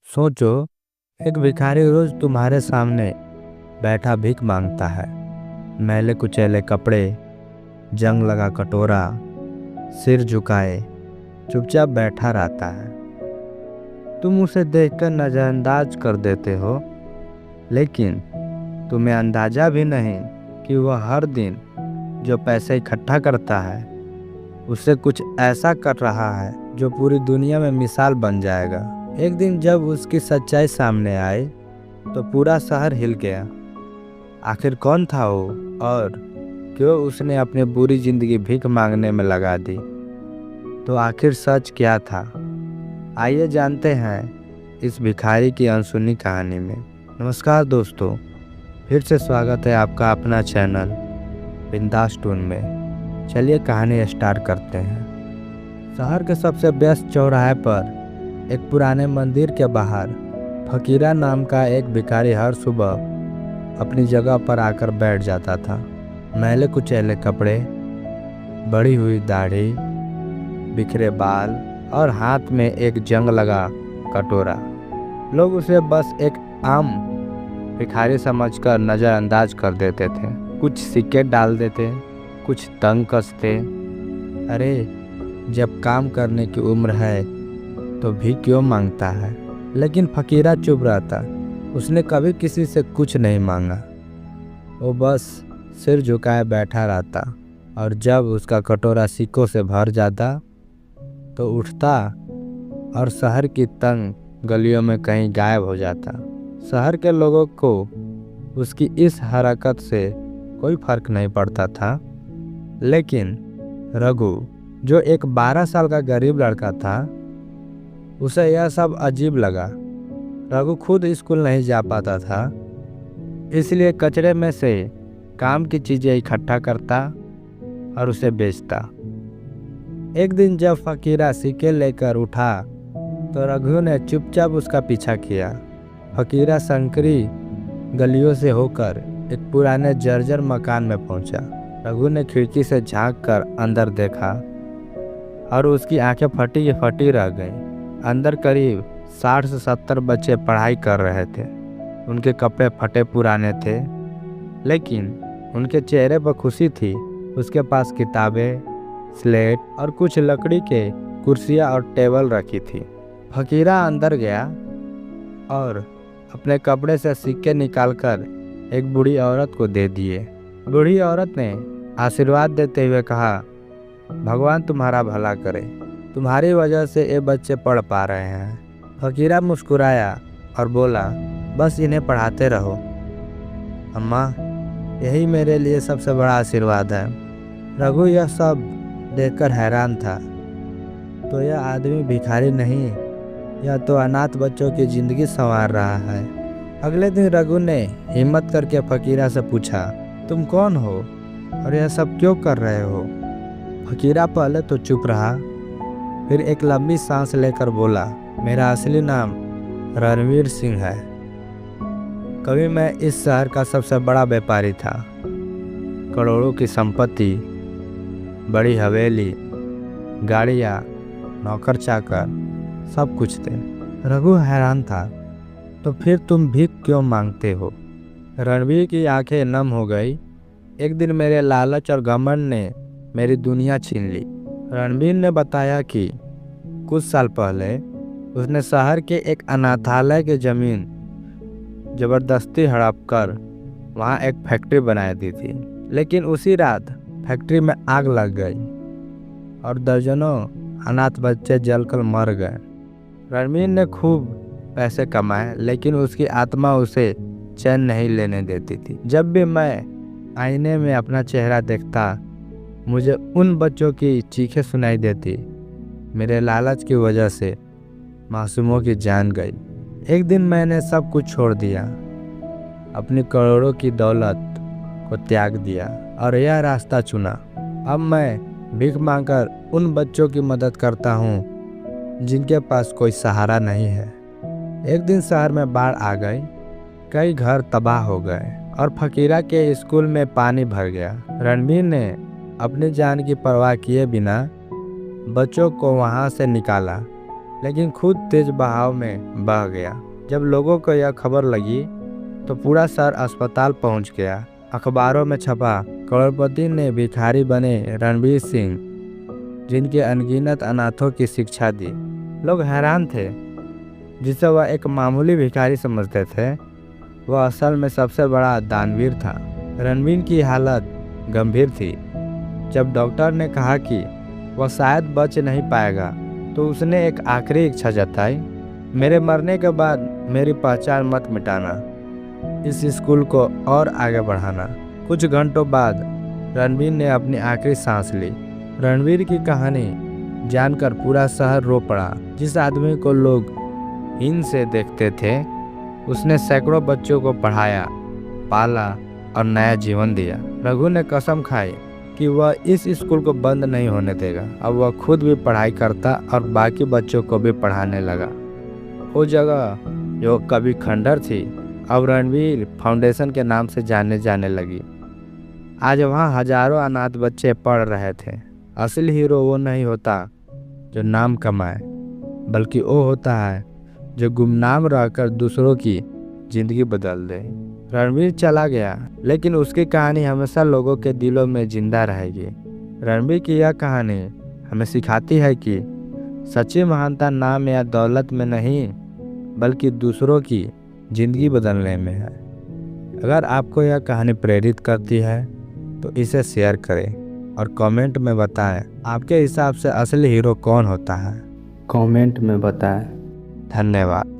सोचो, एक भिखारी रोज तुम्हारे सामने बैठा भीख मांगता है। मैले कुचैले कपड़े, जंग लगा कटोरा, सिर झुकाए चुपचाप बैठा रहता है। तुम उसे देखकर नजरअंदाज कर देते हो, लेकिन तुम्हें अंदाजा भी नहीं कि वह हर दिन जो पैसे इकट्ठा करता है उससे कुछ ऐसा कर रहा है जो पूरी दुनिया में मिसाल बन जाएगा। एक दिन जब उसकी सच्चाई सामने आई तो पूरा शहर हिल गया। आखिर कौन था वो और क्यों उसने अपनी बुरी जिंदगी भीख मांगने में लगा दी? तो आखिर सच क्या था? आइए जानते हैं इस भिखारी की अनसुनी कहानी में। नमस्कार दोस्तों, फिर से स्वागत है आपका अपना चैनल बिंदास टून में। चलिए कहानी स्टार्ट करते हैं। शहर के सबसे व्यस्त चौराहे पर एक पुराने मंदिर के बाहर फकीरा नाम का एक भिखारी हर सुबह अपनी जगह पर आकर बैठ जाता था। मैले कुचैले कपड़े, बड़ी हुई दाढ़ी, बिखरे बाल और हाथ में एक जंग लगा कटोरा। लोग उसे बस एक आम भिखारी समझकर नज़रअंदाज कर देते थे। कुछ सिक्के डाल देते, कुछ तंग कसते। अरे, जब काम करने की उम्र है तो भी क्यों मांगता है? लेकिन फकीरा चुप रहता। उसने कभी किसी से कुछ नहीं मांगा। वो बस सिर झुकाए बैठा रहता और जब उसका कटोरा सिक्कों से भर जाता तो उठता और शहर की तंग गलियों में कहीं गायब हो जाता। शहर के लोगों को उसकी इस हरकत से कोई फर्क नहीं पड़ता था, लेकिन रघु, जो एक 12 साल का गरीब लड़का था, उसे यह सब अजीब लगा। रघु खुद स्कूल नहीं जा पाता था, इसलिए कचरे में से काम की चीज़ें इकट्ठा करता और उसे बेचता। एक दिन जब फकीरा सिक्के लेकर उठा तो रघु ने चुपचाप उसका पीछा किया। फकीरा संकरी गलियों से होकर एक पुराने जर्जर मकान में पहुंचा। रघु ने खिड़की से झांक कर अंदर देखा और उसकी आंखें फटी की फटी रह गईं। अंदर करीब 60 से 70 बच्चे पढ़ाई कर रहे थे। उनके कपड़े फटे पुराने थे, लेकिन उनके चेहरे पर खुशी थी। उसके पास किताबें, स्लेट और कुछ लकड़ी के कुर्सियां और टेबल रखी थी। फकीरा अंदर गया और अपने कपड़े से सिक्के निकालकर एक बूढ़ी औरत को दे दिए। बूढ़ी औरत ने आशीर्वाद देते हुए कहा, भगवान तुम्हारा भला करे, तुम्हारी वजह से ये बच्चे पढ़ पा रहे हैं। फकीरा मुस्कुराया और बोला, बस इन्हें पढ़ाते रहो अम्मा, यही मेरे लिए सबसे बड़ा आशीर्वाद है। रघु यह सब देखकर हैरान था। तो यह आदमी भिखारी नहीं, यह तो अनाथ बच्चों की जिंदगी संवार रहा है। अगले दिन रघु ने हिम्मत करके फकीरा से पूछा, तुम कौन हो और यह सब क्यों कर रहे हो? फकीरा पहले तो चुप रहा, फिर एक लंबी सांस लेकर बोला, मेरा असली नाम रणवीर सिंह है। कभी मैं इस शहर का सबसे बड़ा व्यापारी था। करोड़ों की संपत्ति, बड़ी हवेली, गाड़ियाँ, नौकर चाकर, सब कुछ थे। रघु हैरान था। तो फिर तुम भीख क्यों मांगते हो? रणवीर की आंखें नम हो गई। एक दिन मेरे लालच और घमंड ने मेरी दुनिया छीन ली। रणवीर ने बताया कि कुछ साल पहले उसने शहर के एक अनाथालय की जमीन जबरदस्ती हड़प कर वहाँ एक फैक्ट्री बना दी थी। लेकिन उसी रात फैक्ट्री में आग लग गई और दर्जनों अनाथ बच्चे जलकर मर गए। रणवीर ने खूब पैसे कमाए, लेकिन उसकी आत्मा उसे चैन नहीं लेने देती थी। जब भी मैं आईने में अपना चेहरा देखता, मुझे उन बच्चों की चीखें सुनाई देती। मेरे लालच की वजह से मासूमों की जान गई। एक दिन मैंने सब कुछ छोड़ दिया, अपनी करोड़ों की दौलत को त्याग दिया और यह रास्ता चुना। अब मैं भीख मांगकर उन बच्चों की मदद करता हूँ जिनके पास कोई सहारा नहीं है। एक दिन शहर में बाढ़ आ गई, कई घर तबाह हो गए और फकीरा के स्कूल में पानी भर गया। रणवीर ने अपनी जान की परवाह किए बिना बच्चों को वहां से निकाला। लेकिन खुद तेज बहाव में बह गया। जब लोगों को यह खबर लगी तो पूरा शहर अस्पताल पहुंच गया। अखबारों में छपा, करोड़पति ने भिखारी बने रणवीर सिंह, जिनके अनगिनत अनाथों की शिक्षा दी। लोग हैरान थे। जिसे वह एक मामूली भिखारी समझते थे, वह असल में सबसे बड़ा दानवीर था। रणवीर की हालत गंभीर थी। जब डॉक्टर ने कहा कि वह शायद बच नहीं पाएगा तो उसने एक आखिरी इच्छा जताई, मेरे मरने के बाद मेरी पहचान मत मिटाना, इस स्कूल को और आगे बढ़ाना। कुछ घंटों बाद रणवीर ने अपनी आखिरी सांस ली। रणवीर की कहानी जानकर पूरा शहर रो पड़ा। जिस आदमी को लोग हीन से देखते थे, उसने सैकड़ों बच्चों को पढ़ाया, पाला और नया जीवन दिया। रघु ने कसम खाई कि वह इस स्कूल को बंद नहीं होने देगा। अब वह खुद भी पढ़ाई करता और बाकी बच्चों को भी पढ़ाने लगा। वो जगह जो कभी खंडहर थी, अब रणवीर फाउंडेशन के नाम से जाने लगी। आज वहाँ हजारों अनाथ बच्चे पढ़ रहे थे। असली हीरो वो नहीं होता जो नाम कमाए, बल्कि वो होता है जो गुमनाम रहकर दूसरों की जिंदगी बदल दे। रणवीर चला गया, लेकिन उसकी कहानी हमेशा लोगों के दिलों में जिंदा रहेगी। रणवीर की यह कहानी हमें सिखाती है कि सच्ची महानता नाम या दौलत में नहीं, बल्कि दूसरों की जिंदगी बदलने में है। अगर आपको यह कहानी प्रेरित करती है तो इसे शेयर करें और कमेंट में बताएं आपके हिसाब से असली हीरो कौन होता है। कमेंट में बताएं। धन्यवाद।